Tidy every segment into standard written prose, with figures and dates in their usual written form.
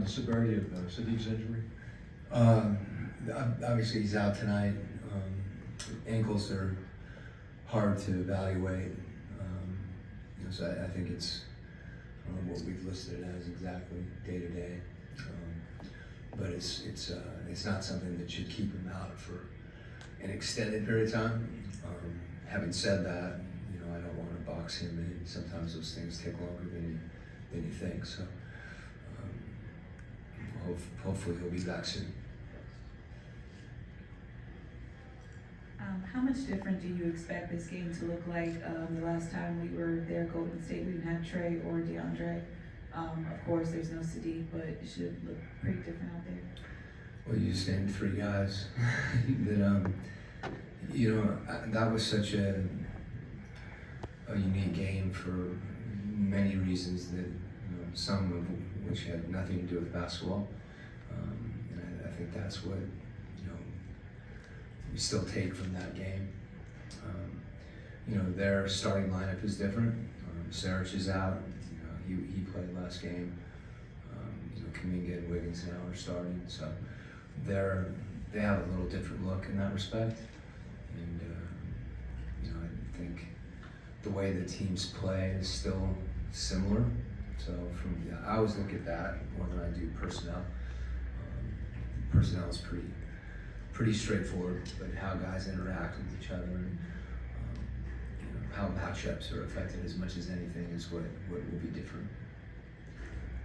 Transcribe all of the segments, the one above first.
the severity of Sadiq's injury? Obviously, he's out tonight. Ankles are hard to evaluate. So I think it's what we've listed it as exactly day to day. But it's not something that should keep him out for an extended period of time. Having said that, I don't want to box him in. Sometimes those things take longer than you think. So hopefully he'll be back soon. How much different do you expect this game to look like? The last time we were there, Golden State, we didn't have Trey or DeAndre. Of course, there's no Sadiq, but it should look pretty different out there. Well, you just named three guys that, that was such a unique game for many reasons that, some of which had nothing to do with basketball. And I think that's what, we still take from that game. Their starting lineup is different. Saric is out. He played last game. Kuminga and Wiggins now are starting. So they have a little different look in that respect. And I think the way the teams play is still similar. So I always look at that more than I do personnel. Personnel is pretty straightforward, but how guys interact with each other and how matchups are affected as much as anything is what will be different.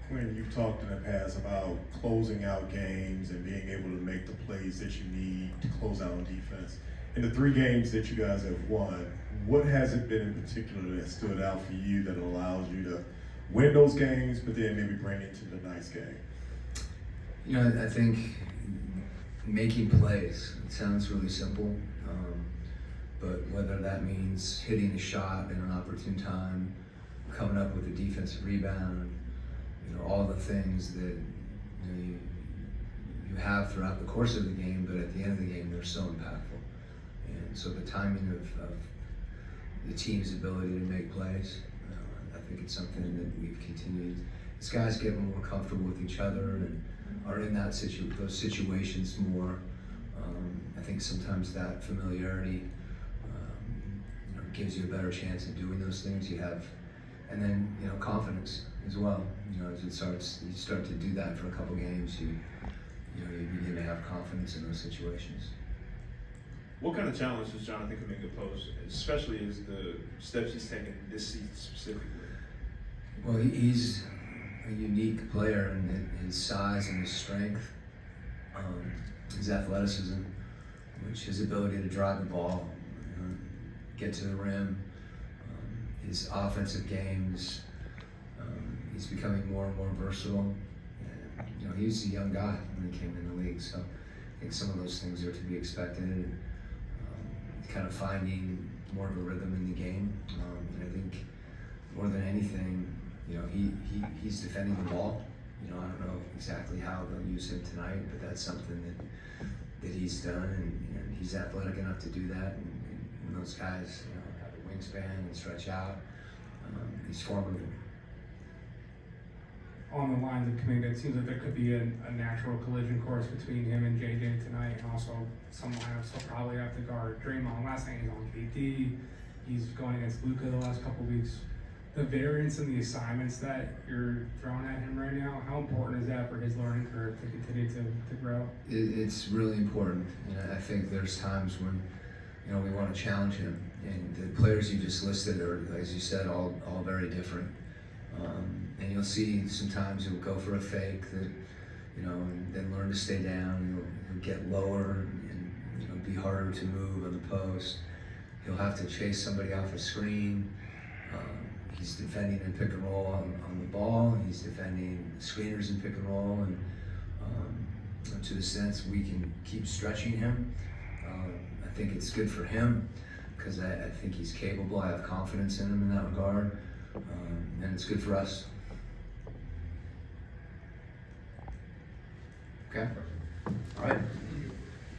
Quin, you've talked in the past about closing out games and being able to make the plays that you need to close out on defense. In the 3 games that you guys have won, what has it been in particular that stood out for you that allows you to win those games, but then maybe bring it to the next game? I think making plays, it sounds really simple, but whether that means hitting a shot in an opportune time, coming up with a defensive rebound, all the things that you have throughout the course of the game, but at the end of the game, they're so impactful. And so the timing of the team's ability to make plays, I think it's something that we've continued. As guys get more comfortable with each other and are in those situations more, I think sometimes that familiarity gives you a better chance of doing those things. And then confidence as well. As you start to do that for a couple games, you begin to have confidence in those situations. What kind of challenge does Jonathan Kuminga pose, especially as the steps he's taken this season specifically? Well, he's a unique player in his size and his strength, his athleticism, his ability to drive the ball, get to the rim, his offensive games. He's becoming more and more versatile. And, he was a young guy when he came in the league, so I think some of those things are to be expected. And, kind of finding more of a rhythm in the game. And I think more than anything, he's defending the ball. I don't know exactly how they'll use him tonight, but that's something that he's done, and he's athletic enough to do that. And when those guys, have a wingspan and stretch out, he's formidable. On the lines of Kuminga, it seems like there could be a natural collision course between him and JJ tonight, and also some lineups will probably have to guard Draymond. Last night he's on KD. He's going against Luka the last couple weeks. The variance in the assignments that you're throwing at him right now, how important is that for his learning curve to continue to grow? It's really important. I think there's times when we want to challenge him, and the players you just listed are, as you said, all very different. And you'll see sometimes he'll go for a fake that, and then learn to stay down. He'll get lower and be harder to move on the post. He'll have to chase somebody off a screen. He's defending in pick and roll on the ball. He's defending screeners in pick and roll. And to the sense we can keep stretching him, I think it's good for him because I think he's capable. I have confidence in him in that regard. And it's good for us. Okay? All right.